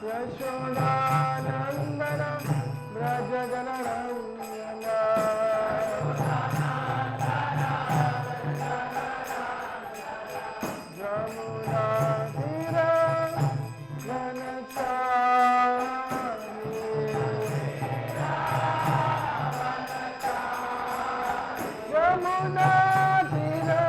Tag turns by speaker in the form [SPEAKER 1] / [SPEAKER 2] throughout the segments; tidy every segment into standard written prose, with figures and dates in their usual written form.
[SPEAKER 1] Yashodanandana Brajaganaranyana Jamuna Tira Ganachari Jamuna Tira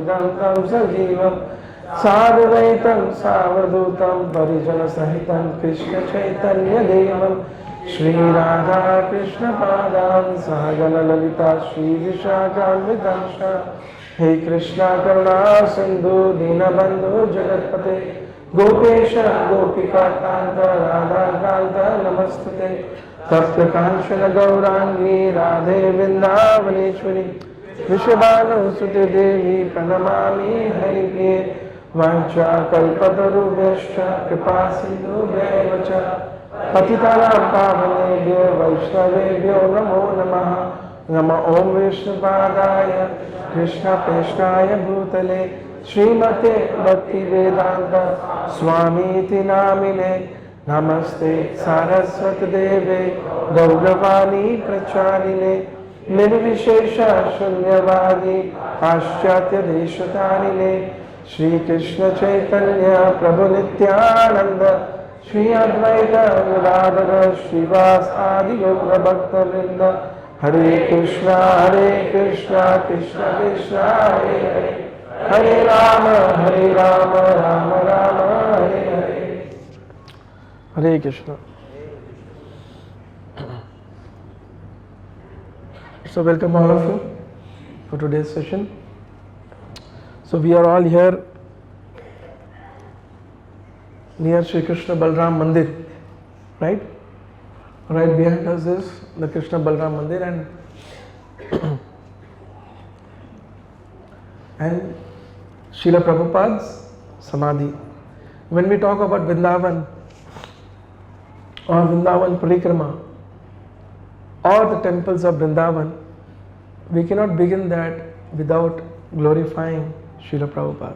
[SPEAKER 1] Sadgurudam Sajivam Sadvaitam Savadutam Parijana Sahitam Krishna Chaitanya Devam Shri Radha Krishna Padam Sahagana Lalita Shri Vishakam He Krishna Karuna Sindhu Dinabandhu Jagatpate Gopesha Gopika Kanta Radha Kanta Namastate Tapta Kanchana Gaurangi Radhe Vrindavaneshwari Vishabhanu Sute Devi Pranamami Haripriye Vancha Kalpatarubhyascha Kripa Sindhu Bhaivacha Patitanam Pavanebhyo Vaishnavebhyo Namo Namaha Nama Om Vishnupadaya Krishna Peshnaya Bhutale Srimate Bhakti Vedanta Swami Iti Namine Namaste Saraswati Deve Gauravani Pracharine Nirvishesha Shunyavadi Paschatya Deshatarine Shri Krishna Chaitanya Prabhu Nityananda Shri Advaita Gadadhara Srivas Adi Gaura Bhakta Vrinda Hare Krishna Krishna Krishna Hare Hare Hare Rama Rama Rama Hare Hare Hare Krishna. So welcome all of you for today's session. So we are all here near Shri Krishna Balram Mandir, right? Right behind us is the Krishna Balram Mandir and Srila Prabhupada's Samadhi. When we talk about Vrindavan or Vrindavan Parikrama or the temples of Vrindavan, we cannot begin that without glorifying Srila Prabhupada,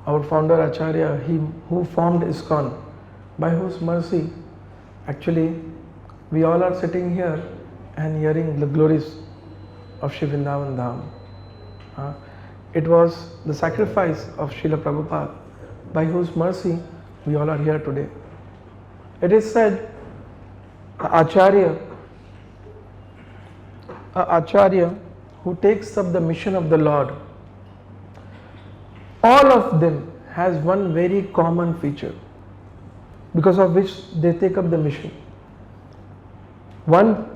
[SPEAKER 1] our founder Acharya, him who formed ISKCON, by whose mercy actually we all are sitting here and hearing the glories of Shri Vrindavan Dham. It was the sacrifice of Srila Prabhupada by whose mercy we all are here today. It is said Acharya who takes up the mission of the Lord, all of them has one very common feature because of which they take up the mission. One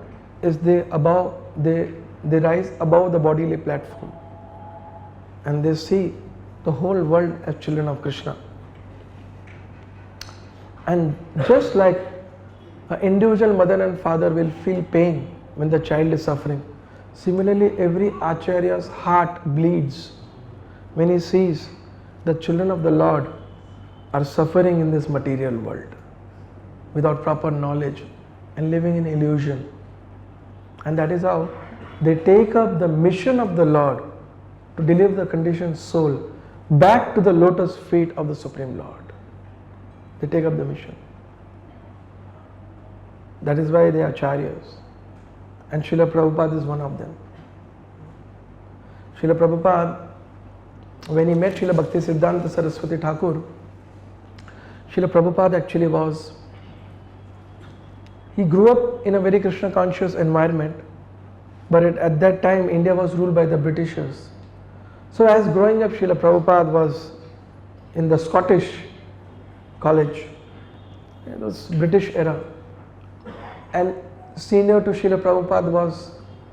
[SPEAKER 1] is they rise above the bodily platform and they see the whole world as children of Krishna. And just like an individual mother and father will feel pain when the child is suffering, similarly every Acharya's heart bleeds when he sees the children of the Lord are suffering in this material world without proper knowledge and living in illusion. And that is how they take up the mission of the Lord to deliver the conditioned soul back to the lotus feet of the Supreme Lord. They take up the mission. That is why they are Acharyas. And Srila Prabhupada is one of them. Srila Prabhupada, when he met Srila Bhakti Siddhanta Saraswati Thakur, Srila Prabhupada actually he grew up in a very Krishna conscious environment, but at that time India was ruled by the Britishers. So as growing up, Srila Prabhupada was in the Scottish college, it was British era, and senior to Srila Prabhupada was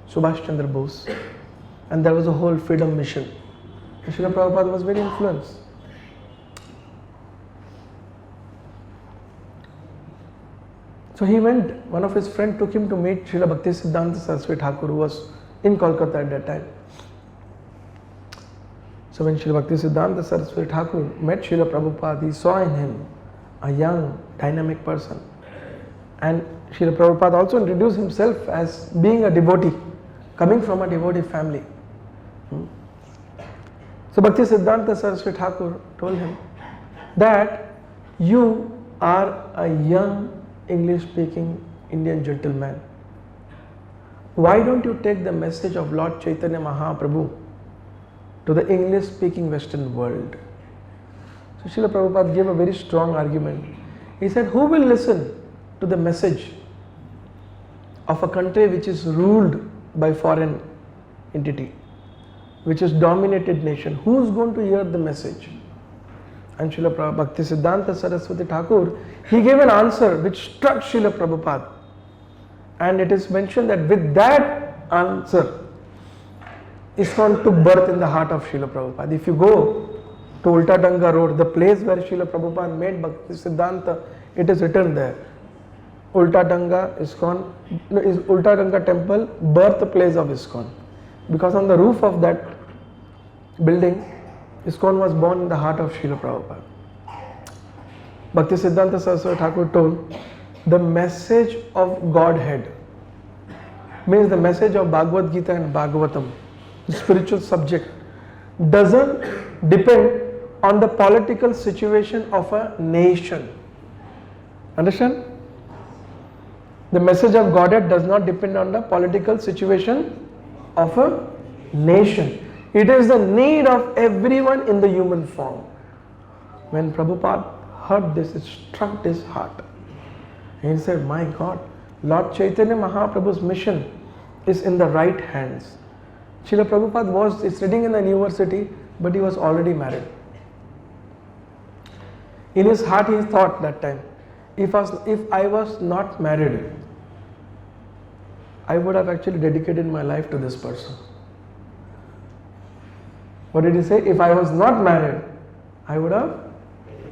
[SPEAKER 1] Subhash Chandra Bose, and there was a whole freedom mission. And Srila Prabhupada was very influenced. So he went, one of his friends took him to meet Srila Bhakti Siddhanta Saraswati Thakur, who was in Kolkata at that time. So when Srila Bhakti Siddhanta Saraswati Thakur met Srila Prabhupada, he saw in him a young, dynamic person. And Srila Prabhupada also introduced himself as being a devotee, coming from a devotee family. So Bhakti Siddhanta Saraswati Thakur told him that you are a young English-speaking Indian gentleman. Why don't you take the message of Lord Chaitanya Mahaprabhu to the English-speaking Western world? So Srila Prabhupada gave a very strong argument. He said, who will listen to the message of a country which is ruled by foreign entity? which is dominated nation. Who's going to hear the message? And Srila Bhakti Siddhanta Saraswati Thakur, he gave an answer which struck Srila Prabhupada. And it is mentioned that with that answer, ISKCON took birth in the heart of Srila Prabhupada. If you go to Ulta Danga Road, the place where Srila Prabhupada made Bhakti Siddhanta, it is written there. Ulta Danga ISKCON, is Ulta Danga temple, birthplace of ISKCON. Because on the roof of that building, ISKCON was born in the heart of Srila Prabhupada. Bhakti Siddhanta Saraswati Thakur told, the message of Godhead means the message of Bhagavad Gita and Bhagavatam, the spiritual subject, doesn't depend on the political situation of a nation. Understand? The message of Godhead does not depend on the political situation of a nation. It is the need of everyone in the human form. When Prabhupada heard this, it struck his heart. And he said, my God, Lord Chaitanya Mahaprabhu's mission is in the right hands. Srila Prabhupada was studying in the university, but he was already married. In his heart he thought that time, if I was not married, I would have actually dedicated my life to this person. What did he say? If I was not married, I would have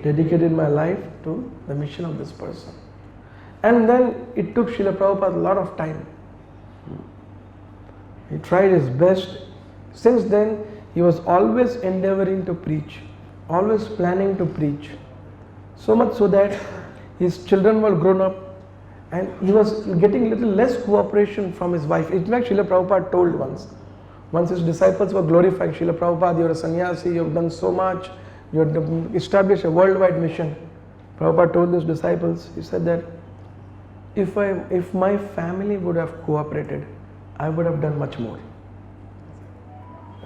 [SPEAKER 1] dedicated my life to the mission of this person. And then it took Srila Prabhupada a lot of time. He tried his best. Since then, he was always endeavoring to preach, always planning to preach. So much so that his children were grown up and he was getting little less cooperation from his wife. In fact, Srila Prabhupada told once his disciples were glorifying, Srila Prabhupada, you are a sannyasi, you have done so much, you have established a worldwide mission. Prabhupada told his disciples, he said that if my family would have cooperated, I would have done much more.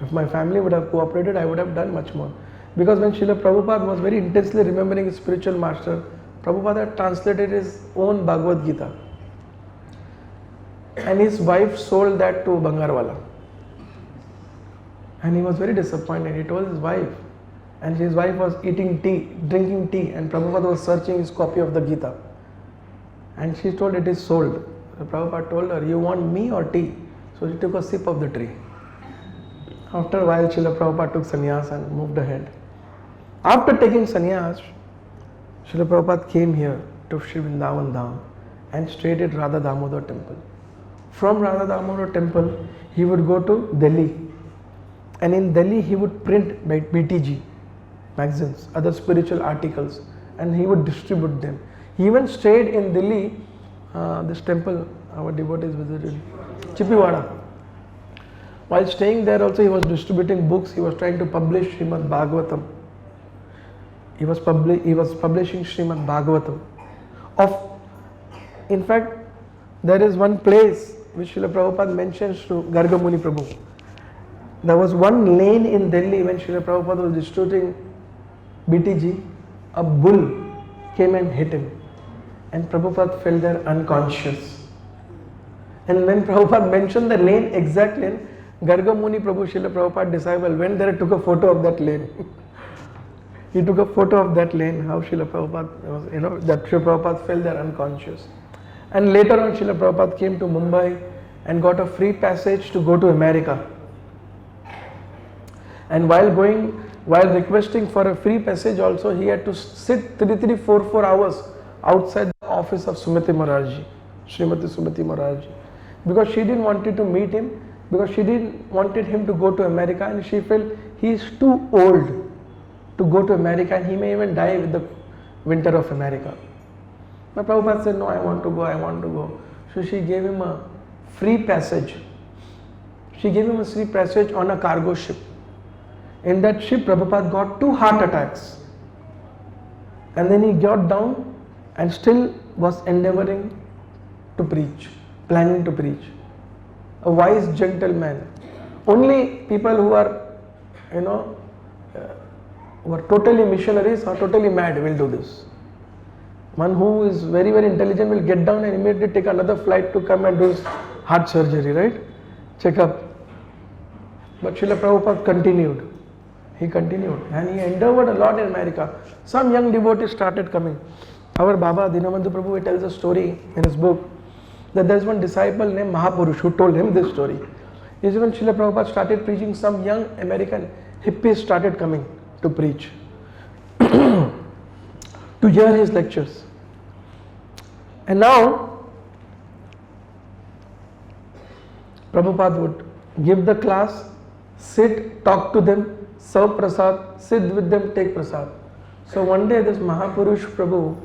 [SPEAKER 1] If my family would have cooperated, I would have done much more. Because when Srila Prabhupada was very intensely remembering his spiritual master, Prabhupada had translated his own Bhagavad Gita. And his wife sold that to Bangarwala. And he was very disappointed. He told his wife, and his wife was eating tea, drinking tea, and Prabhupada was searching his copy of the Gita. And she told, it is sold. So Prabhupada told her, you want me or tea? So she took a sip of the tea. After a while, Srila Prabhupada took sannyas and moved ahead. After taking sannyas, Srila Prabhupada came here to Sri Vrindavan Dham and stayed at Radha Damodar temple. From Radha Damodar temple, he would go to Delhi. And in Delhi, he would print by BTG magazines, other spiritual articles, and he would distribute them. He even stayed in Delhi, this temple our devotees visited, Chipiwada. While staying there also, he was distributing books. He was trying to publish Srimad Bhagavatam. He was publishing Srimad Bhagavatam. In fact, there is one place which Srila Prabhupada mentions to Gargamuni Prabhu. There was one lane in Delhi when Srila Prabhupada was distributing BTG, a bull came and hit him. And Prabhupada fell there unconscious. And when Prabhupada mentioned the lane, exact lane, Gargamuni Prabhu, Srila Prabhupada disciple, went there and took a photo of that lane. He took a photo of that lane, how Srila Prabhupada was, that Srila Prabhupada fell there unconscious. And later on, Srila Prabhupada came to Mumbai and got a free passage to go to America. And while requesting for a free passage also, he had to sit 4 hours outside the office of Sumati Maharaj, Srimati Sumati Maharaj, because she didn't want to meet him, because she didn't wanted him to go to America, and she felt he is too old to go to America and he may even die with the winter of America. But Prabhupada said, no, I want to go. So she gave him a free passage. She gave him a free passage on a cargo ship. In that ship, Prabhupada got 2 heart attacks. And then he got down and still was endeavoring to preach, planning to preach. A wise gentleman. Only people who are, who are totally missionaries or totally mad will do this. One who is very, very intelligent will get down and immediately take another flight to come and do his heart surgery, right? Check up. But Srila Prabhupada continued. He continued and he endeavored a lot in America. Some young devotees started coming. Our Baba Dinabandhu Prabhu tells a story in his book that there is one disciple named Mahapurush who told him this story. Is when Srila Prabhupada started preaching, some young American hippies started coming to preach, to hear his lectures. And now Prabhupada would give the class, sit, talk to them, serve prasad, sit with them, take prasad. So one day this Mahapurush Prabhu,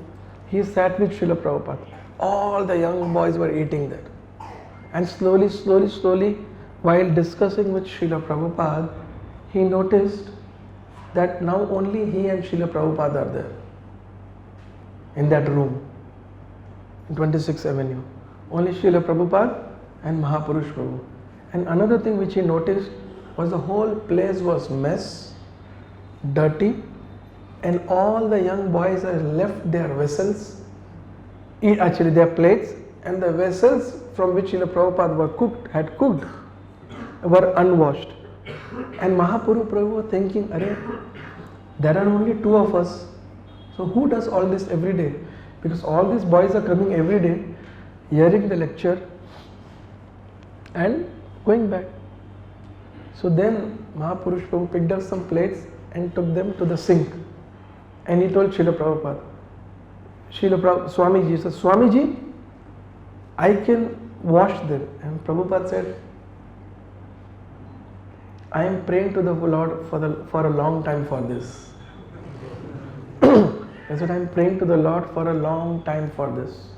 [SPEAKER 1] he sat with Srila Prabhupada. All the young boys were eating there. And slowly, while discussing with Srila Prabhupada, he noticed that now only he and Srila Prabhupada are there in that room, in 26th Avenue. Only Srila Prabhupada and Mahapurush Prabhu. And another thing which he noticed was the whole place was mess, dirty, and all the young boys had left their vessels, actually their plates, and the vessels from which Srila Prabhupada had cooked were unwashed. And Mahapurush Prabhu was thinking, Arey, there are only two of us, so who does all this every day? Because all these boys are coming every day, hearing the lecture and going back. So then Mahapurush Prabhu picked up some plates and took them to the sink. And he told Srila Prabhupada, Swamiji said, Swamiji, I can wash them. And Prabhupada said, I am praying to the Lord for a long time for this. I said, I am praying to the Lord for a long time for this.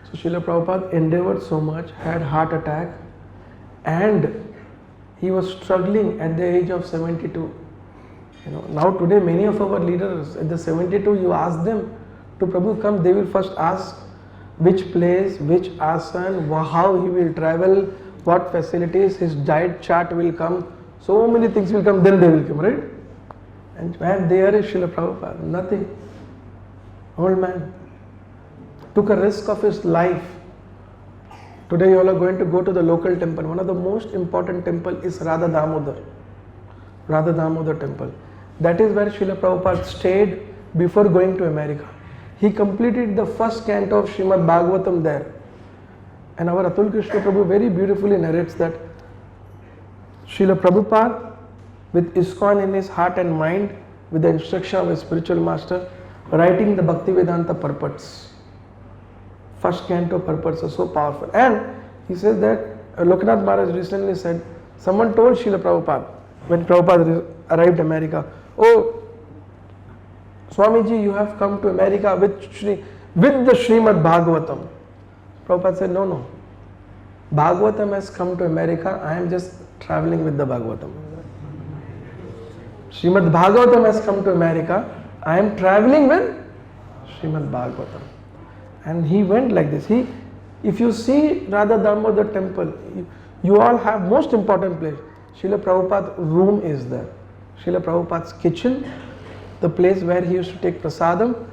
[SPEAKER 1] So Srila Prabhupada endeavored so much, had heart attack, and he was struggling at the age of 72. Now today many of our leaders at the 72, you ask them to Prabhu come, they will first ask which place, which asan, how he will travel, what facilities, his diet chart will come, so many things will come, then they will come, right? And there is Srila Prabhupada, nothing. Old man took a risk of his life. Today you all are going to go to the local temple. One of the most important temple is Radha Damodar temple. That is where Srila Prabhupada stayed before going to America. He completed the first canto of Srimad Bhagavatam there. And our Atul Krishna Prabhu very beautifully narrates that Srila Prabhupada, with ISKCON in his heart and mind, with the instruction of his spiritual master, writing the Bhaktivedanta purports. First canto purports are so powerful. And he says that Loknath Maharaj recently said, someone told Srila Prabhupada, when Prabhupada arrived in America, oh, Swamiji, you have come to America with the Srimad Bhagavatam. Prabhupada said, no. Bhagavatam has come to America, I am just traveling with the Bhagavatam. Srimad Bhagavatam has come to America, I am traveling with Srimad Bhagavatam. And he went like this. If you see Radha Damodar temple, you all have most important place. Srila Prabhupada's room is there. Srila Prabhupada's kitchen, the place where he used to take prasadam,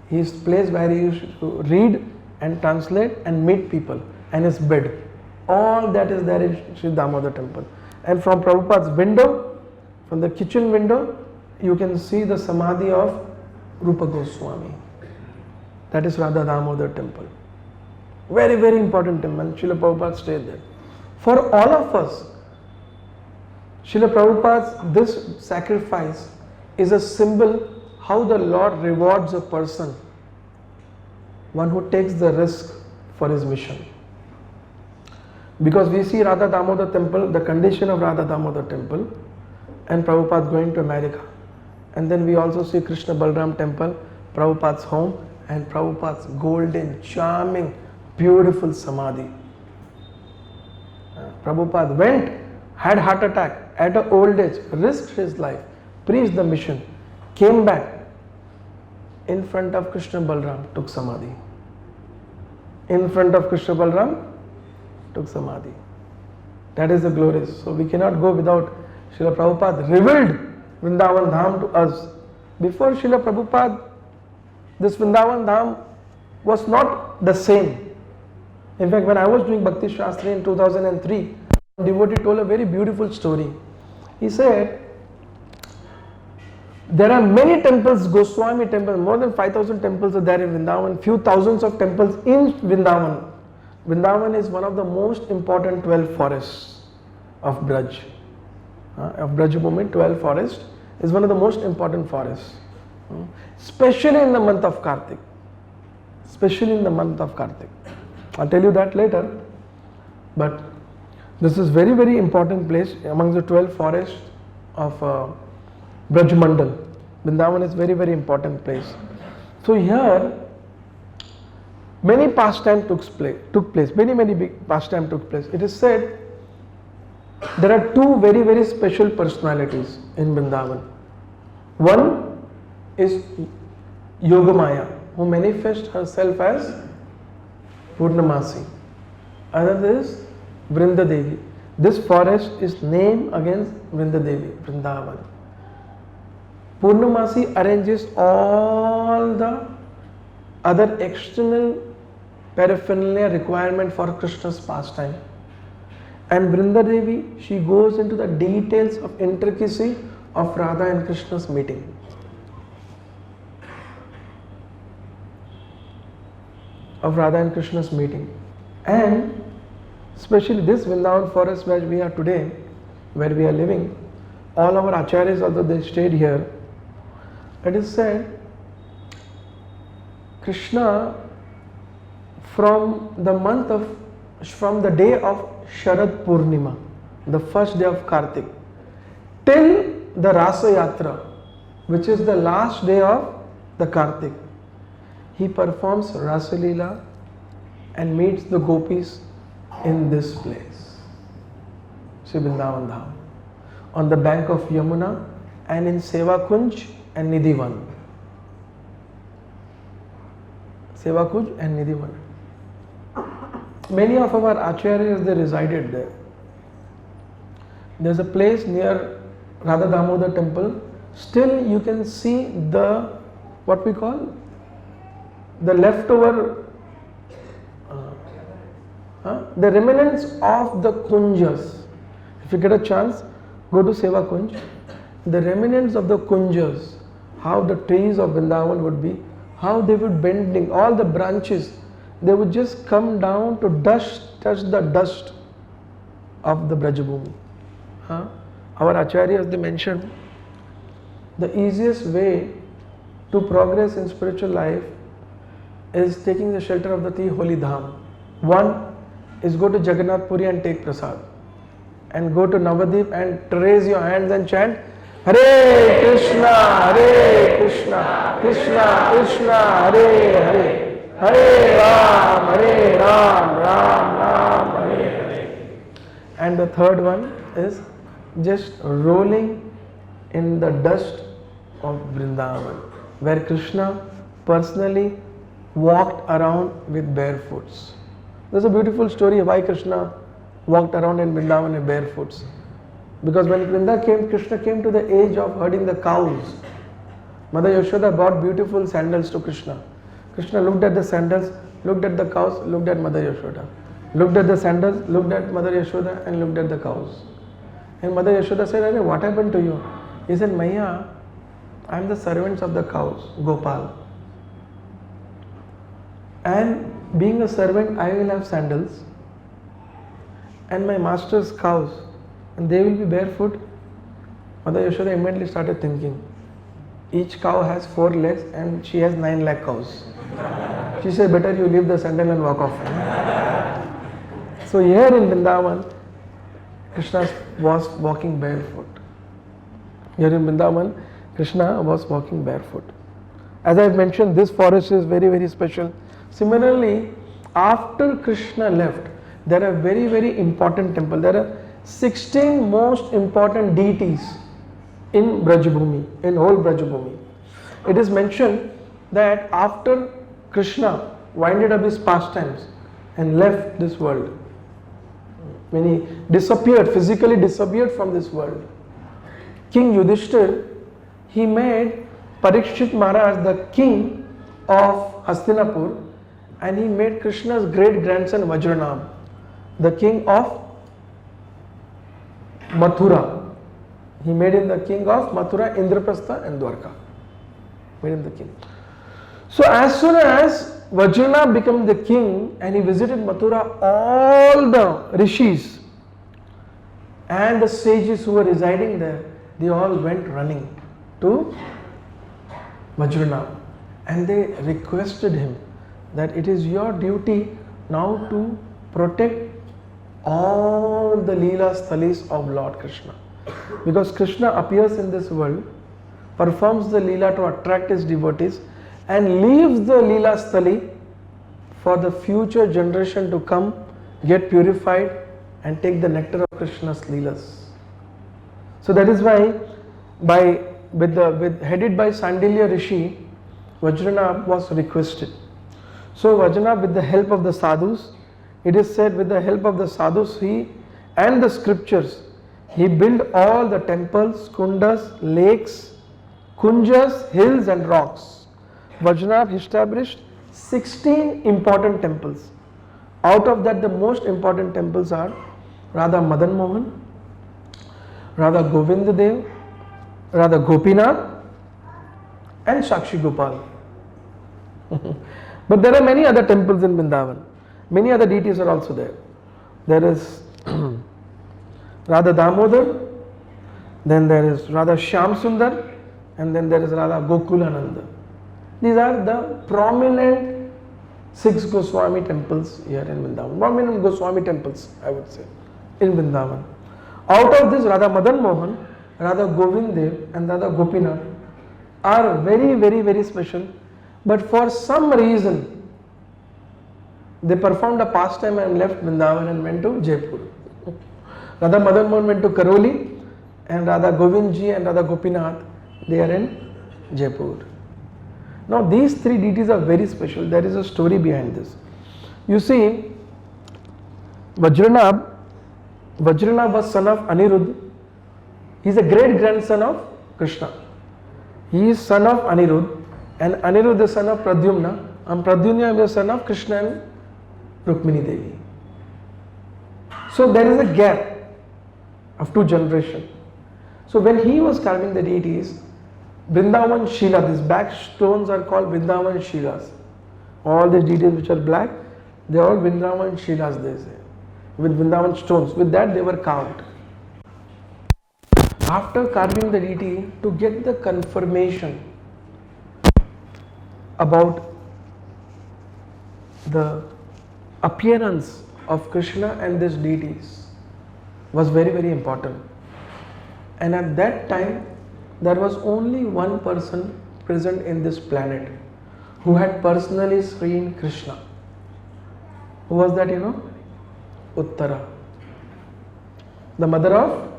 [SPEAKER 1] his place where he used to read and translate and meet people, and his bed. All that is there in Sri Damodar temple. And from Prabhupada's window, from the kitchen window, you can see the samadhi of Rupa Goswami. That is Radha Damodar temple. Very, very important temple. Srila Prabhupada stayed there. For all of us, Srila Prabhupada's this sacrifice is a symbol how the Lord rewards a person, one who takes the risk for his mission. Because we see Radha Damodar temple, the condition of Radha Damodar temple, and Prabhupada going to America. And then we also see Krishna Balram temple, Prabhupada's home, and Prabhupada's golden, charming, beautiful samadhi. Prabhupada went, had heart attack at an old age, risked his life, preached the mission, came back, in front of Krishna Balram, took samadhi. In front of Krishna Balram, took samadhi. That is the glorious. So we cannot go without Srila Prabhupada revealed Vrindavan Dham to us. Before Srila Prabhupada, this Vrindavan Dham was not the same. In fact, when I was doing Bhakti Shastri in 2003, devotee told a very beautiful story. He said, there are many temples, Goswami temples, more than 5,000 temples are there in Vrindavan, few thousands of temples in Vrindavan. Vrindavan is one of the most important 12 forests of Braj. Of Braj Bhumi, 12 forest is one of the most important forests. Especially in the month of Kartik. Especially in the month of Kartik. I'll tell you that later. But this is very, very important place among the 12 forests of Braj Mandal. Vrindavan is very, very important place. So here many pastime took place. Many big pastime took place. It is said there are two very, very special personalities in Vrindavan. One is Yogamaya, who manifests herself as Purnamasi. Another is Vrindadevi. This forest is named against Vrindadevi, Vrindavan. Purnamasi arranges all the other external paraphernalia requirement for Krishna's pastime. And Vrindadevi, she goes into the details of intricacy of Radha and Krishna's meeting. Of Radha and Krishna's meeting. And especially this Vrindavan forest where we are today, where we are living, all our acharyas, although they stayed here, it is said Krishna from the day of Sharad Purnima, the first day of Kartik, till the Rasa Yatra, which is the last day of the Kartik, he performs Rasa Leela and meets the gopis in this place, Sri Vrindavan Dham, on the bank of Yamuna and in Seva Kunj and Nidhivan. Seva Kunj and Nidhivan. Many of our acharyas, they resided there. There's a place near Radha Damodar temple. Still you can see the, what we call, the leftover, the remnants of the kunjas. If you get a chance, go to Seva Kunj. The remnants of the kunjas, how the trees of Vrindavan would be, how they would bending, all the branches, they would just come down to touch the dust of the Brajabhumi. Our acharyas, they mentioned the easiest way to progress in spiritual life is taking the shelter of the three holy dham. One is go to Jagannath Puri and take prasad, and go to Navadip and raise your hands and chant Hare Krishna, Krishna Krishna, Hare Hare, Hare Ram, Ram Hare Hare. And the third one is just rolling in the dust of Vrindavan, where Krishna personally walked around with barefoots. There's a beautiful story of why Krishna walked around in Vrindavan in barefoots. Because when Krishna came to the age of herding the cows, Mother Yashoda brought beautiful sandals to Krishna. Krishna looked at the sandals, looked at the cows, looked at Mother Yashoda. Looked at the sandals, looked at Mother Yashoda and looked at the cows. And Mother Yashoda said, "Arey, what happened to you?" He said, "Maya, I am the servants of the cows, Gopal. And being a servant, I will have sandals. And my master's cows, and they will be barefoot." Mother Yashoda immediately started thinking, each cow has 4 legs and she has 9 lakh cows. She said, better you leave the sandal and walk off. So here in Vrindavan, Krishna was walking barefoot. Here in Vrindavan, Krishna was walking barefoot. As I have mentioned, this forest is very, very special. Similarly, after Krishna left, there are very, very important temples. There are 16 most important deities in Brajabhumi, in whole Brajabhumi. It is mentioned that after Krishna winded up his pastimes and left this world, when he disappeared, physically disappeared from this world, King Yudhishthir, he made Parikshit Maharaj the king of Hastinapur, and he made Krishna's great grandson Vajranam the king of Mathura. He made him the king of Mathura, Indraprastha and Dwarka. Made him the king. So as soon as Vajranath became the king and he visited Mathura, all the rishis and the sages who were residing there, they all went running to Vajranath and they requested him that it is your duty now to protect all the Leela Sthalis of Lord Krishna. Because Krishna appears in this world, performs the Leela to attract his devotees and leaves the Leela Sthali for the future generation to come, get purified and take the nectar of Krishna's Leelas. So that is why headed by Sandilya Rishi, Vajranath was requested. So Vajranath, with the help of the sadhus, it is said with the help of the sadhus and the scriptures, he built all the temples, kundas, lakes, kunjas, hills and rocks. Vajranath established 16 important temples. Out of that, the most important temples are Radha Madan Mohan, Radha Govind Dev, Radha Gopinath and Sakshi Gopal. But there are many other temples in Vrindavan. Many other deities are also there. There is Radha Damodar, then there is Radha Shyam Sundar, and then there is Radha Gokulananda. These are the prominent 6 Goswami temples here in Vrindavan. Prominent Goswami temples, I would say, in Vrindavan. Out of this, Radha Madan Mohan, Radha Govind Dev and Radha Gopinath are very, very, very special. But for some reason, they performed a pastime and left Vrindavan and went to Jaipur. Radha Madan Mohan went to Karoli and Radha Govindji and Radha Gopinath, they are in Jaipur. Now these 3 deities are very special. There is a story behind this. You see, Vajranath was son of Anirudh. He is a great grandson of Krishna. He is son of Anirudh and Anirudh is son of Pradyumna and Pradyumna is son of Krishna and Rukmini Devi. So there is a gap of 2 generations. So when he was carving the deities, Vrindavan Shila, these black stones are called Vrindavan Shilas. All these deities which are black, they are all Vrindavan Shilas, they say, with Vrindavan stones. With that they were carved. After carving the deity, to get the confirmation about the appearance of Krishna and these deities was very, very important. And at that time, there was only one person present in this planet who had personally seen Krishna. Who was that, you know? Uttara, the mother of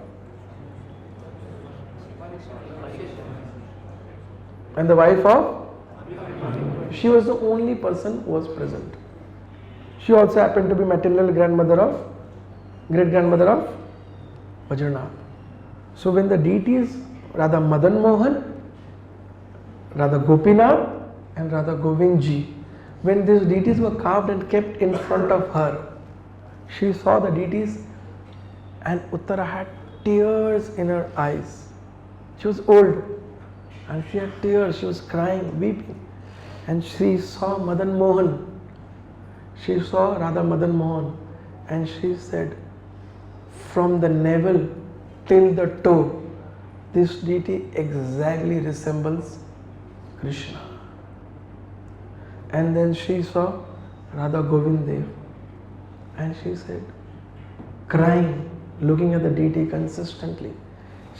[SPEAKER 1] and the wife of, she was the only person who was present. She also happened to be maternal grandmother of, great grandmother of Vajranath. So when the deities Radha Madan Mohan, Radha Gopinath and Radha Govindji, when these deities were carved and kept in front of her, she saw the deities and Uttara had tears in her eyes. She was old and she had tears, she was crying, weeping. And she saw Madan Mohan. She saw Radha Madan Mohan and she said, from the navel till the toe, this deity exactly resembles Krishna. And then she saw Radha Govind Dev and she said, crying, looking at the deity consistently.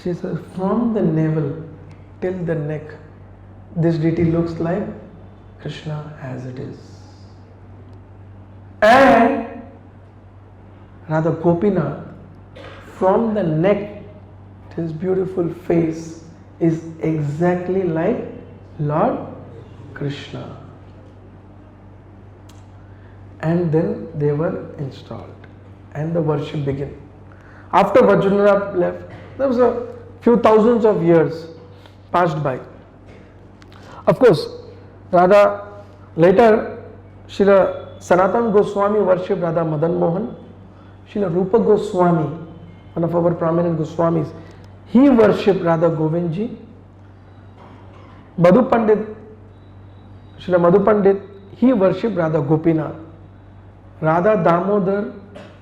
[SPEAKER 1] She said, from the navel till the neck, this deity looks like Krishna as it is. And Radha Gopinath, from the neck, his beautiful face is exactly like Lord Krishna. And then they were installed and the worship began. After Vajranath left, there was a few thousands of years passed by. Of course, Radha, later Srila Sanatana Goswami worshipped Radha Madan Mohan. Srila Rupa Goswami one of our prominent Goswamis, he worshipped Radha Govindji. Madhu Pandit, Srila Madhu Pandit, he worshipped Radha Gopinath. Radha Damodar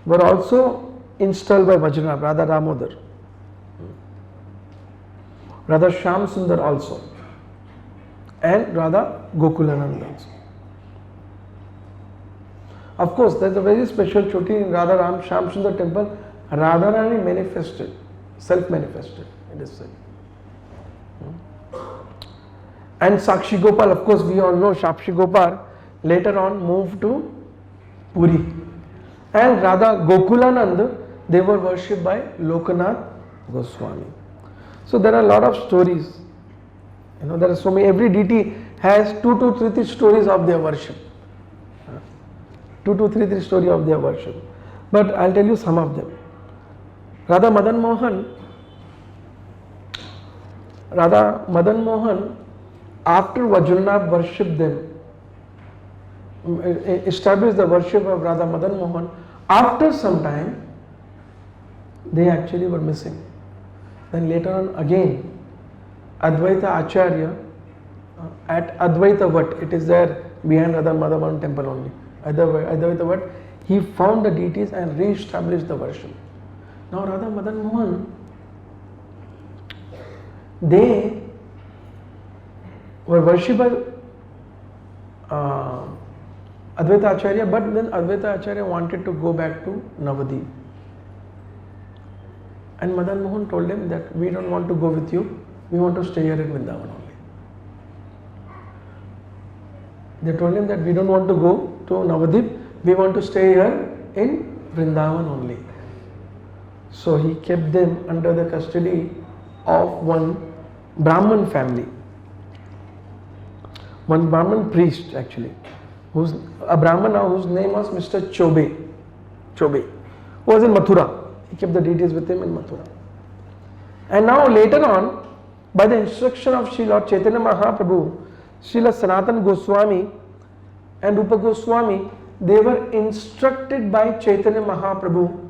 [SPEAKER 1] were also installed by Vajranath, Radha Damodar. Radha Shyam Sundar also. And Radha Gokulanand also. Of course, there is a very special choti in Radha Ram Shyam Sundar temple. Radharani manifested, self-manifested, it is said. And Sakshi Gopal, of course, we all know Sakshi Gopal later on moved to Puri. And Radha Gokulanand, they were worshipped by Lokanath Goswami. So there are a lot of stories. There are so many, every deity has 2 to 3 stories of their worship. 2 to 3 stories of their worship. But I'll tell you some of them. Radha Madan Mohan, after Vajranath worshipped them, established the worship of Radha Madan Mohan, after some time, they actually were missing. Then later on again, Advaita Acharya, at Advaita Vat, it is there behind Radha Madan Mohan temple only. Advaita Vat, he found the deities and re-established the worship. Now Radha Madan Mohan, they were worshipped by Advaita Acharya, but then Advaita Acharya wanted to go back to Navadip. And Madan Mohan told him that we don't want to go with you, we want to stay here in Vrindavan only. They told him that we don't want to go to Navadip, we want to stay here in Vrindavan only. So he kept them under the custody of one Brahman family, one Brahman priest actually, who's a Brahmana whose name was Mr. Chobe, who was in Mathura. He kept the deities with him in Mathura. And now later on, by the instruction of Srila Chaitanya Mahaprabhu, Srila Sanatana Goswami and Rupa Goswami, they were instructed by Chaitanya Mahaprabhu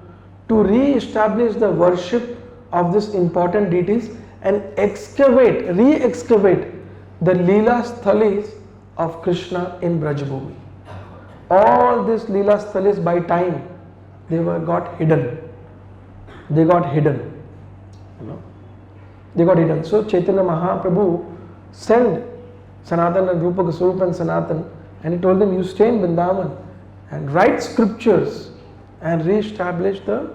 [SPEAKER 1] to re-establish the worship of these important deities and re-excavate the Leela Sthalis of Krishna in Brajabhumi. All these Leela Sthalis by time, they got hidden. They got hidden. They got hidden. So Chaitanya Mahaprabhu sent Sanatana and Rupa, Swarup and Sanatana, and he told them, you stay in Vrindavan and write scriptures and re-establish the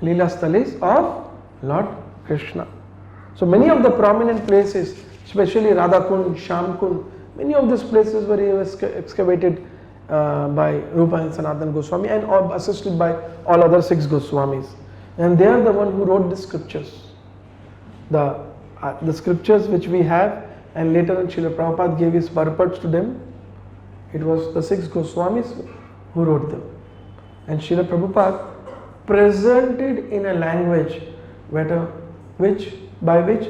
[SPEAKER 1] Leela Sthalis of Lord Krishna. So many of the prominent places, especially Radha Kund, Shyam Kund, many of these places were excavated by Rupa and Sanatana Goswami and assisted by all other 6 Goswamis. And they are the one who wrote the scriptures. The scriptures which we have, and later on Srila Prabhupada gave his purports to them. It was the 6 Goswamis who wrote them. And Srila Prabhupada presented in a language by which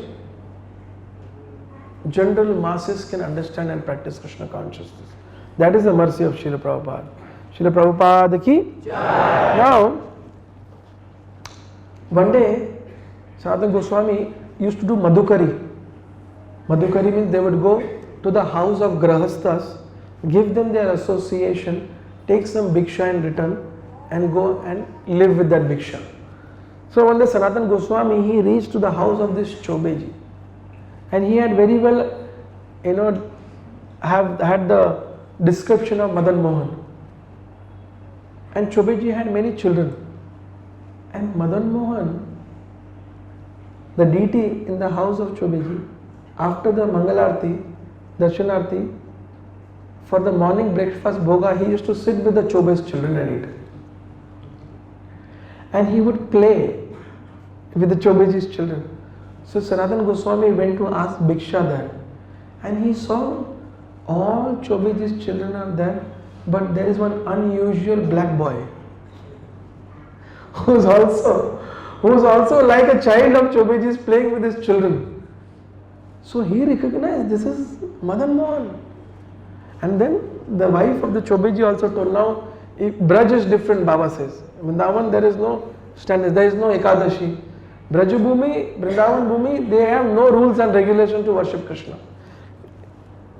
[SPEAKER 1] general masses can understand and practice Krishna consciousness. That is the mercy of Srila Prabhupada. Srila Prabhupada ki Jai. Now, one day, Sanatana Goswami used to do Madhukari. Madhukari means they would go to the house of Grahasthas, give them their association, take some Bhiksha in return, and go and live with that Bhiksha. So one day Sanatana Goswami, he reached to the house of this Chobeji, and he had very well, had the description of Madan Mohan. And Chobeji had many children. And Madan Mohan, the deity in the house of Chobeji, after the Mangalarti, Darshanarti, for the morning breakfast bhoga, he used to sit with the Chobe's children and eat. And he would play with the Chobeji's children. So Sanatana Goswami went to ask Bhiksha there, and he saw all Chobeji's children are there, but there is one unusual black boy who's also like a child of Chobeji's playing with his children. So he recognized this is Madan Mohan. And then the wife of the Chobeji also told, now if Braj is different, Baba says. In Vrindavan there is no standards. There is no Ekadashi. Brajabhumi, Vrindavan Bhumi, they have no rules and regulations to worship Krishna.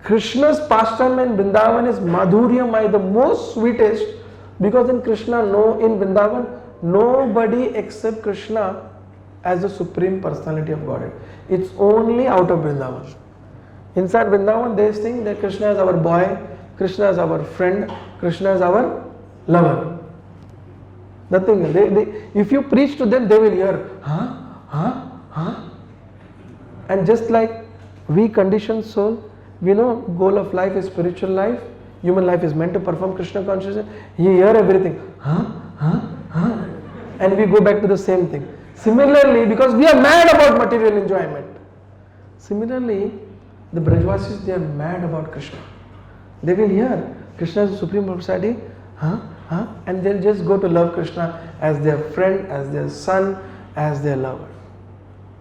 [SPEAKER 1] Krishna's pastime in Vrindavan is Madhuryamai, the most sweetest, because in Vrindavan, nobody except Krishna as the supreme personality of Godhead. It's only out of Vrindavan. Inside Vrindavan, they think that Krishna is our boy, Krishna is our friend, Krishna is our lover. Nothing. If you preach to them, they will hear, And just like we conditioned soul, we know goal of life is spiritual life, human life is meant to perform Krishna consciousness. You hear everything, and we go back to the same thing. Similarly, because we are mad about material enjoyment. Similarly, the Brajvasis, they are mad about Krishna. They will hear Krishna is the supreme personality, and they'll just go to love Krishna as their friend, as their son, as their lover.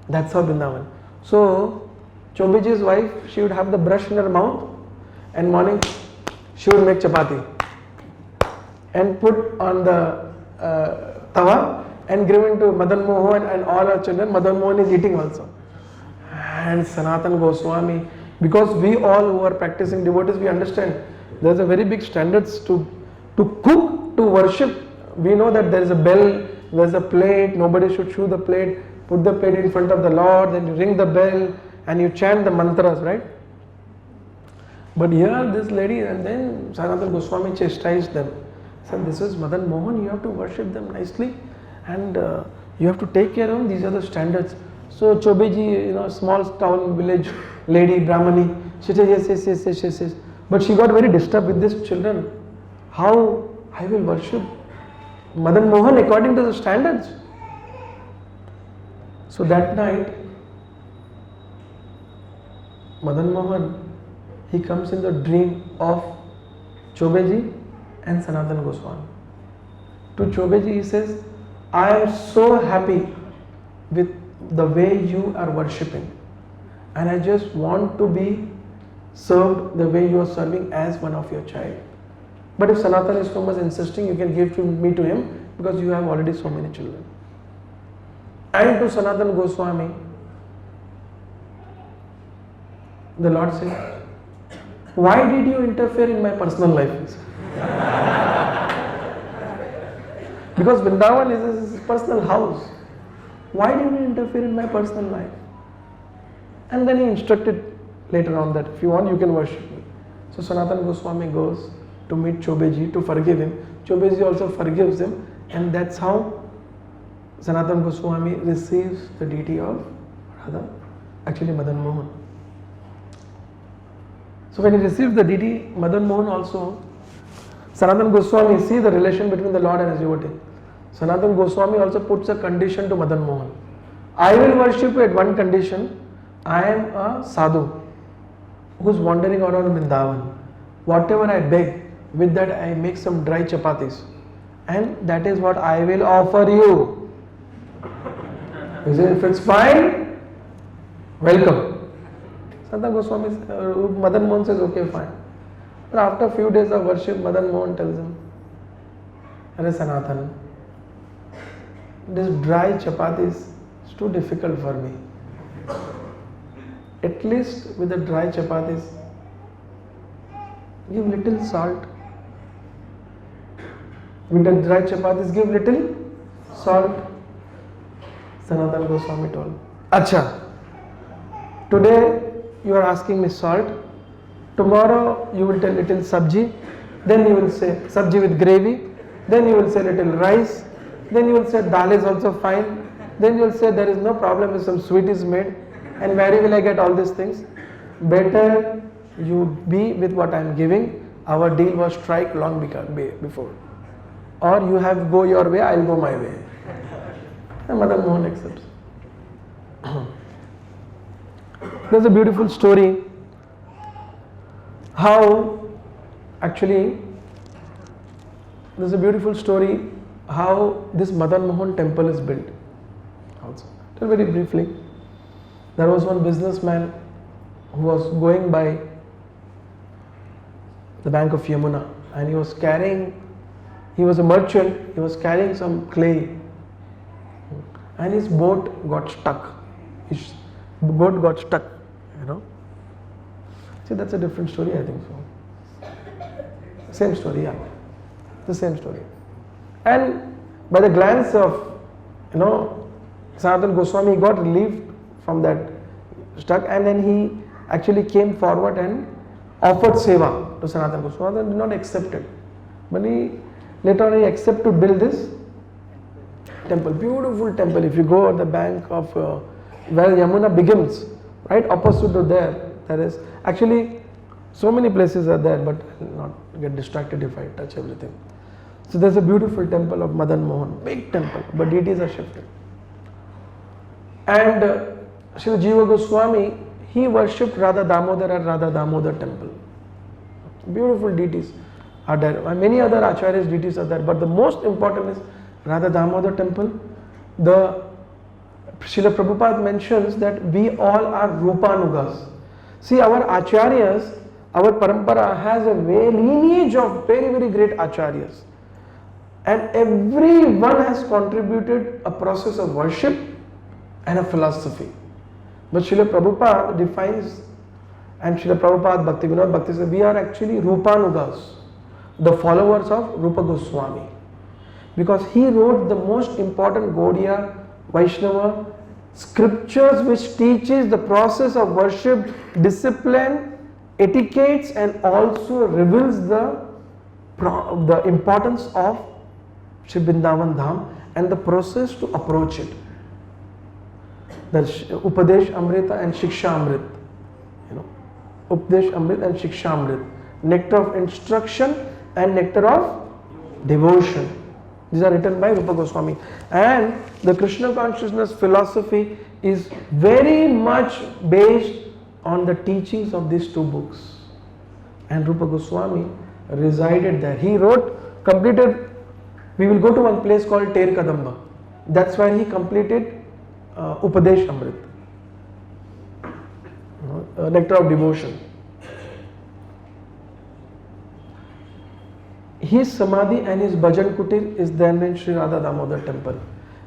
[SPEAKER 1] That's how Vrindavan. So, Chobiji's wife, she would have the brush in her mouth, and morning she would make chapati and put on the tawa and give it to Madan Mohan and all our children. Madan Mohan is eating also. And Sanatana Goswami, because we all who are practicing devotees, we understand there's a very big standards to cook, to worship. We know that there is a bell, there's a plate, nobody should chew the plate, put the plate in front of the Lord, then you ring the bell and you chant the mantras, right? But here this lady, and then Sanatana Goswami chastised them. Said, this is Madan Mohan, you have to worship them nicely and you have to take care of them, these are the standards. So Chobiji, small town village lady, Brahmani, she says, yes. But she got very disturbed with these children. How I will worship Madan Mohan according to the standards? So that night, Madan Mohan, he comes in the dream of Chobeji and Sanatana Goswami. To Chobeji he says, I am so happy with the way you are worshipping, and I just want to be served the way you are serving as one of your child. But if Sanatana is so much insisting, you can give me to him because you have already so many children. And to Sanatana Goswami, the Lord said, why did you interfere in my personal life? Because Vrindavan is his personal house. Why did you interfere in my personal life? And then he instructed later on that if you want, you can worship me. So Sanatana Goswami goes to meet Chobeji to forgive him. Chobeji also forgives him, and that's how Sanatana Goswami receives the deity of Madan Mohan. So when he receives the deity Madan Mohan also, Sanatana Goswami sees the relation between the Lord and his devotee. Sanatana Goswami also puts a condition to Madan Mohan. I will worship you at one condition. I am a sadhu who is wandering around Vrindavan. Whatever I beg, with that I make some dry chapatis, and that is what I will offer you. If it's fine, welcome. Sanatana Goswami, Madan Mohan says, okay, fine. But after a few days of worship, Madan Mohan tells him, Arey Sanatana, this dry chapatis is too difficult for me. At least with the dry chapatis, give little salt. With the dry chapatis, give little salt. Sanatana Goswami told, Acha, today you are asking me salt, tomorrow you will tell little sabji, then you will say sabji with gravy, then you will say little rice, then you will say dal is also fine, then you will say there is no problem if some sweet is made, and where will I get all these things? Better you be with what I am giving. Our deal was strike long before. Or you have go your way, I will go my way. And Madan Mohan accepts. There's a beautiful story how this Madan Mohan temple is built. Also, tell very briefly. There was one businessman who was going by the bank of Yamuna, and he was a merchant, he was carrying some clay and his boat got stuck. His boat got stuck, you know. See, that's a different story, I think so. Same story, yeah. The same story. And by the glance of, you know, Sanatana Goswami, he got relieved from that stuck, and then he actually came forward and offered seva to Sanatana Goswami and did not accept it. But later on he accepted to build this temple, beautiful temple. If you go at the bank of where Yamuna begins, right opposite to there is actually so many places are there, but I'll not get distracted if I touch everything. So there's a beautiful temple of Madan Mohan, big temple, but deities are shifted. And Srila Jiva Goswami, he worshipped Radha Damodar at Radha Damodar temple. Beautiful deities are there. And many other acharyas deities are there, but the most important is Radha Damodar temple. The Srila Prabhupada mentions that we all are Rupanugas. See, our acharyas, our parampara has a lineage of very, very great acharyas. And everyone has contributed a process of worship and a philosophy. But Srila Prabhupada defines, and Srila Prabhupada, Bhakti Vinod Bhakti says, we are actually Rupanugas, the followers of Rupa Goswami. Because he wrote the most important Gaudiya, Vaishnava scriptures which teaches the process of worship, discipline, etiquettes, and also reveals the importance of Shri Vrindavan Dham and the process to approach it. The Upadesh Amrita and Shiksha Amrit. You know, Upadesh Amrit and Shiksha Amrit. Nectar of instruction and nectar of devotion. These are written by Rupa Goswami. And the Krishna consciousness philosophy is very much based on the teachings of these two books. And Rupa Goswami resided there. He completed, we will go to one place called Ter Kadamba. That's where he completed Upadesh Amrit, nectar of devotion. His Samadhi and his Bhajan Kutir is then in Sri Radha Damodar temple,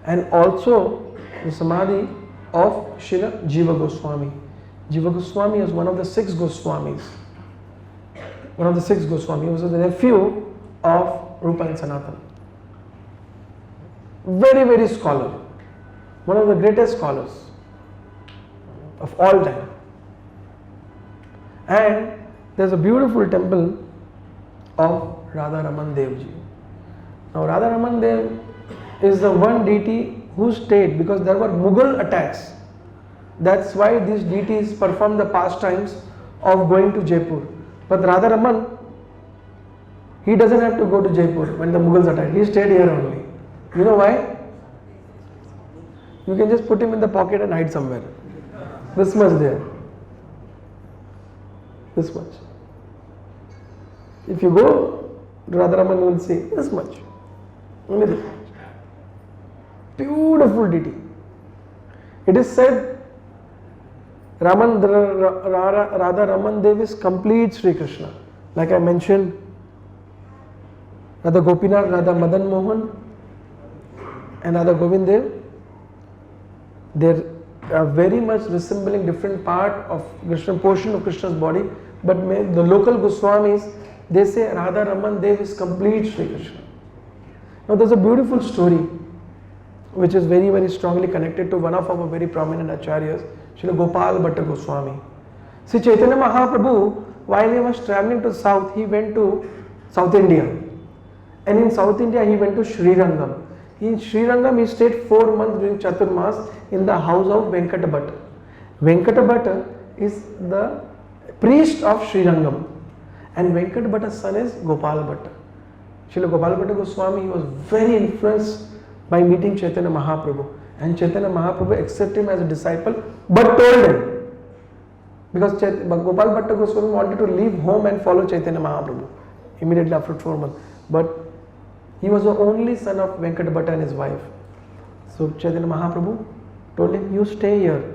[SPEAKER 1] and also the Samadhi of Srila Jiva Goswami. Jiva Goswami is one of the 6 Goswamis. One of the 6 Goswami. He was the nephew of Rupa and Sanatana. Very, very scholar. One of the greatest scholars of all time. And there's a beautiful temple of Radha Raman Dev Ji. Now Radha Raman Dev is the one deity who stayed, because there were Mughal attacks. That's why these deities performed the pastimes of going to Jaipur. But Radha Raman, he doesn't have to go to Jaipur when the Mughals attacked. He stayed here only. You know why? You can just put him in the pocket and hide somewhere. This much there. This much. If you go to Radharaman, you will see this much. Only this much. Beautiful deity. It is said Radha Raman Dev is complete Sri Krishna. Like I mentioned, Radha Gopinath, Radha Madan Mohan and Radha Govind Dev, they are very much resembling different part of Krishna, portion of Krishna's body, but the local Goswamis, they say Radha Raman Dev is complete Sri Krishna. Now there's a beautiful story which is very, very strongly connected to one of our very prominent acharyas, Srila Gopal Bhatta Goswami. See, Chaitanya Mahaprabhu, while he was traveling to south, he went to South India. And in South India, he went to Srirangam. In Srirangam, he stayed 4 months during Chaturmas in the house of Venkata Bhatta. Venkata Bhatta is the priest of Srirangam. And Venkata Bhatta's son is Gopal Bhatta. Srila Gopal Bhatta Goswami, he was very influenced by meeting Chaitanya Mahaprabhu. And Chaitanya Mahaprabhu accepted him as a disciple, but told him, because Gopal Bhatta Goswami wanted to leave home and follow Chaitanya Mahaprabhu immediately after 4 months. But he was the only son of Venkata Bhatta and his wife. So Chaitanya Mahaprabhu told him, you stay here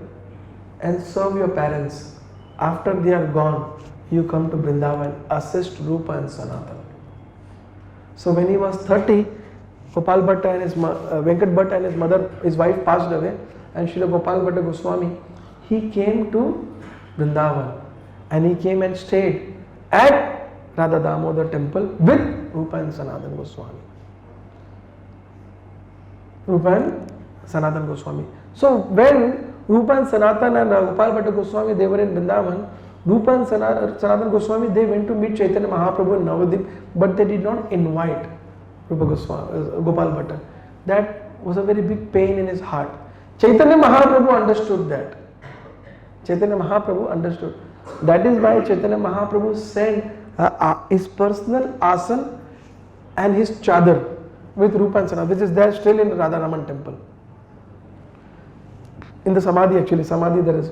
[SPEAKER 1] and serve your parents. After they are gone, you come to Vrindavan, assist Rupa and Sanatana. So when he was 30, Gopal Bhatta and Venkat Bhatta and his wife passed away, and Srila Gopal Bhatta Goswami, he came to Vrindavan, and he came and stayed at Radha Damodar temple with Rupa and Sanatan Goswami. Rupa and Sanatan Goswami. So when Rupa and Sanatan and Gopal Bhatta Goswami, they were in Vrindavan, Rupa and Sanatan Goswami, they went to meet Chaitanya Mahaprabhu in Navadip, but they did not invite Gopal Bhatta. That was a very big pain in his heart. Chaitanya Mahaprabhu understood that. Chaitanya Mahaprabhu understood. That is why Chaitanya Mahaprabhu sent his personal asan and his chadar with Rupa and Sanatan, which is there still in Radharaman temple. In the Samadhi, actually, Samadhi there is,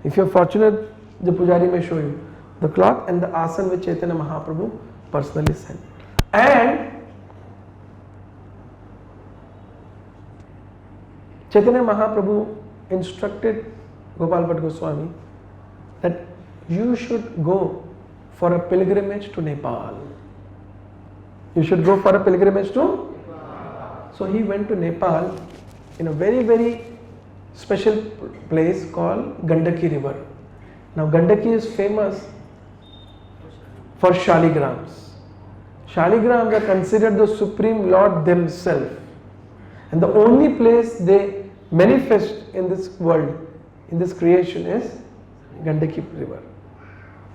[SPEAKER 1] if you are fortunate, the Pujari may show you the cloth and the asan which Chaitanya Mahaprabhu personally sent. And Chaitanya Mahaprabhu instructed Gopal Bhatta Goswami that you should go for a pilgrimage to Nepal. You should go for a pilgrimage to Nepal. So he went to Nepal in a very, very special place called Gandaki river. Now Gandaki is famous for Shaligrams. Shaligrams are considered the Supreme Lord themselves. And the only place they manifest in this world, in this creation, is Gandaki river.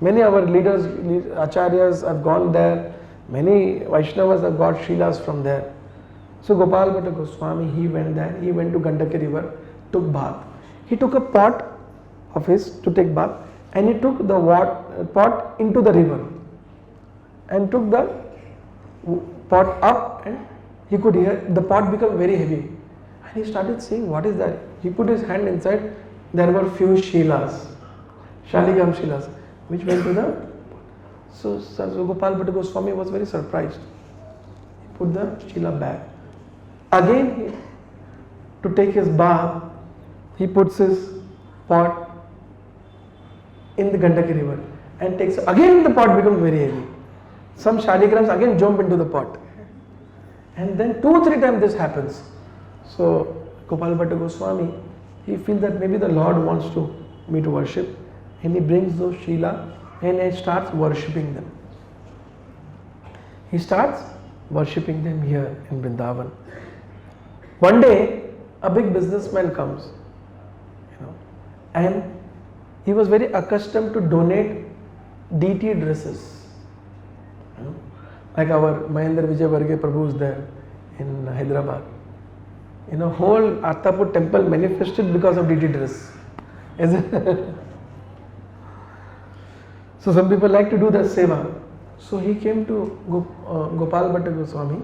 [SPEAKER 1] Many of our leaders, acharyas have gone there. Many Vaishnavas have got Shilas from there. So Gopal Bhatta Goswami, he went there. He went to Gandaki river, took bath. He took a pot of his to take bath, and he took the pot into the river and took the pot up, and he could hear the pot become very heavy. And he started saying, what is that? He put his hand inside. There were few Shilas, Shaligram Shilas, which went to the pot. So Gopal Bhatta Goswami was very surprised. He put the Shila back. Again, to take his bath, he puts his pot in the Gandaki river and takes. Again, the pot becomes very heavy. Some Shaligrams again jump into the pot. And then 2-3 times this happens. So Gopal Bhatta Goswami, he feels that maybe the Lord wants me to worship, and he brings those Shila and he starts worshipping them. He starts worshipping them here in Vrindavan. One day, a big businessman comes, and he was very accustomed to donate deity dresses. Like our Mahendra Vijay Varge Prabhu is there in Hyderabad. Whole Attapur temple manifested because of deity dress. So some people like to do that seva. So he came to Gopal Bhatta Goswami,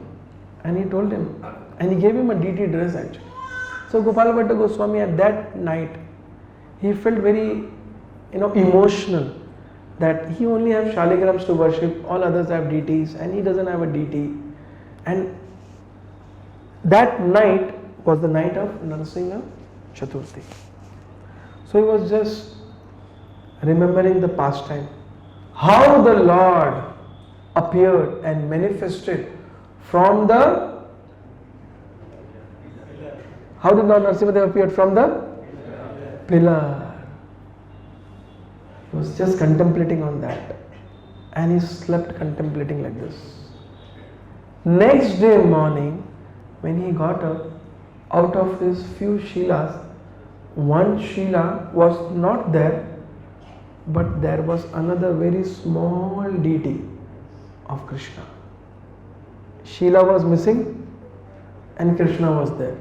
[SPEAKER 1] and he told him, and he gave him a deity dress actually. So Gopal Bhatta Goswami at that night, he felt very emotional that he only has Shaligrams to worship, all others have deities, and he doesn't have a deity. And that night was the night of Narasingha Chaturthi. So he was just remembering the pastime, how the Lord appeared and manifested from the. How did Lord Narasimha appear? From the pillar. He was just contemplating on that, and he slept contemplating like this. Next day morning, when he got up, out of his few Shilas, one Shila was not there, but there was another very small deity of Krishna. Shila was missing and Krishna was there.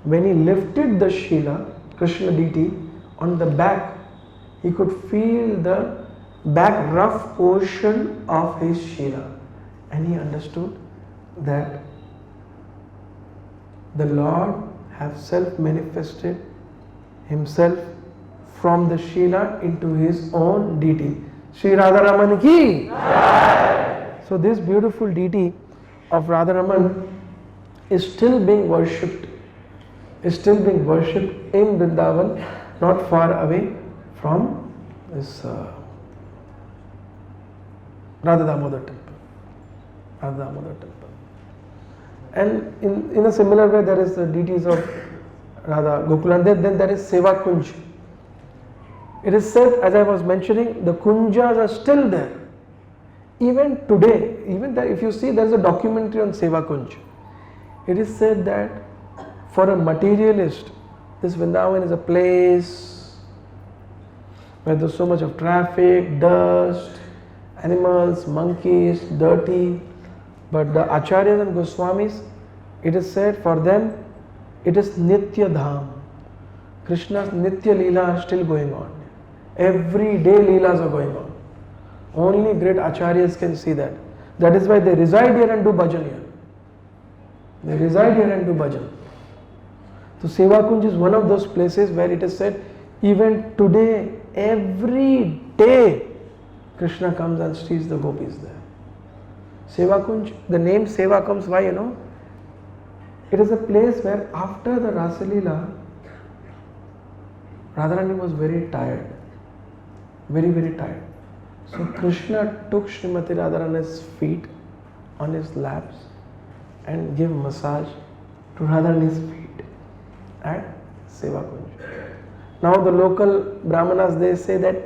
[SPEAKER 1] When he lifted the Shila, Krishna deity, on the back, he could feel the back rough portion of his Shila, and he understood that the Lord have self-manifested himself from the Shila into his own deity. Shri Radharaman ki! So this beautiful deity of Radharaman is still being worshipped. Is still being worshipped in Vrindavan, not far away from this Radha Damodar temple. Radha Damodar temple. And in a similar way, there is the deities of Radha Gokulan. Then there is Seva Kunj. It is said, as I was mentioning, the kunjas are still there. Even today, if you see, there is a documentary on Seva Kunj. It is said that for a materialist, this Vrindavan is a place where there is so much of traffic, dust, animals, monkeys, dirty. But the Acharyas and Goswamis, it is said for them, it is Nitya Dham. Krishna's Nitya Leela are still going on. Every day Leelas are going on. Only great Acharyas can see that. That is why they reside here and do bhajan here. They reside here and do bhajan. So Seva Kunj is one of those places where it is said, even today, every day, Krishna comes and sees the gopis there. Seva Kunj, the name Seva comes why, you know? It is a place where after the Rasa Leela, Radharani was very tired. Very, very tired. So Krishna took Srimati Radharani's feet on his laps and gave massage to Radharani's feet at Seva Kunj. Now the local Brahmanas, they say that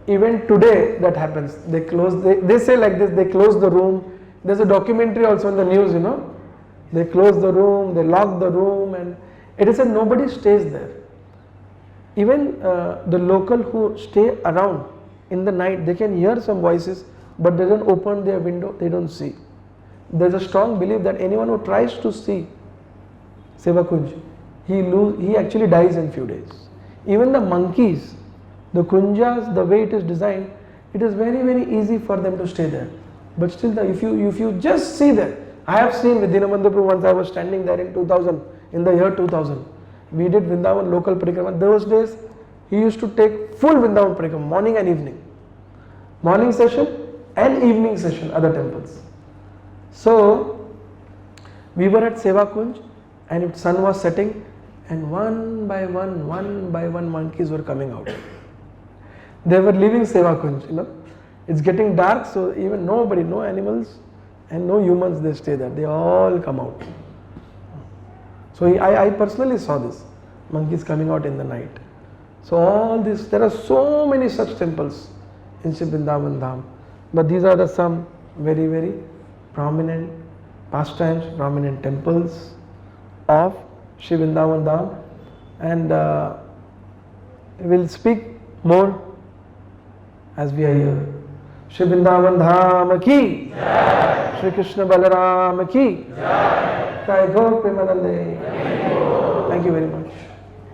[SPEAKER 1] even today that happens. They say like this, they close the room. There's a documentary also in the news, you know. They close the room, they lock the room, and it is said nobody stays there. Even the local who stay around in the night, they can hear some voices, but they don't open their window, they don't see. There's a strong belief that anyone who tries to see Seva Kunj, he actually dies in few days. Even the monkeys, the kunjas, the way it is designed, it is very, very easy for them to stay there. But still, if you just see that, I have seen with Dinamanda Prabhu once I was standing there in 2000, in the year 2000. We did Vrindavan local parikrama. Those days, he used to take full Vrindavan parikrama, morning and evening. Morning session and evening session, other temples. So, we were at Seva Kunj and sun was setting, and one by one monkeys were coming out. They were leaving Seva Kunj, you know. It's getting dark, so even nobody, no animals and no humans, they stay there. They all come out. So I personally saw this, monkeys coming out in the night. So all this, there are so many such temples in Shri Vrindavan Dham. But these are the some very, very prominent pastimes, prominent temples of Shri Vrindavan Dham. And we will speak more as we are here. Shri Vrindavan Dham ki, Jai. Shri Krishna Balaram ki, Jai. Jai Gaur Premanande. Thank you very much.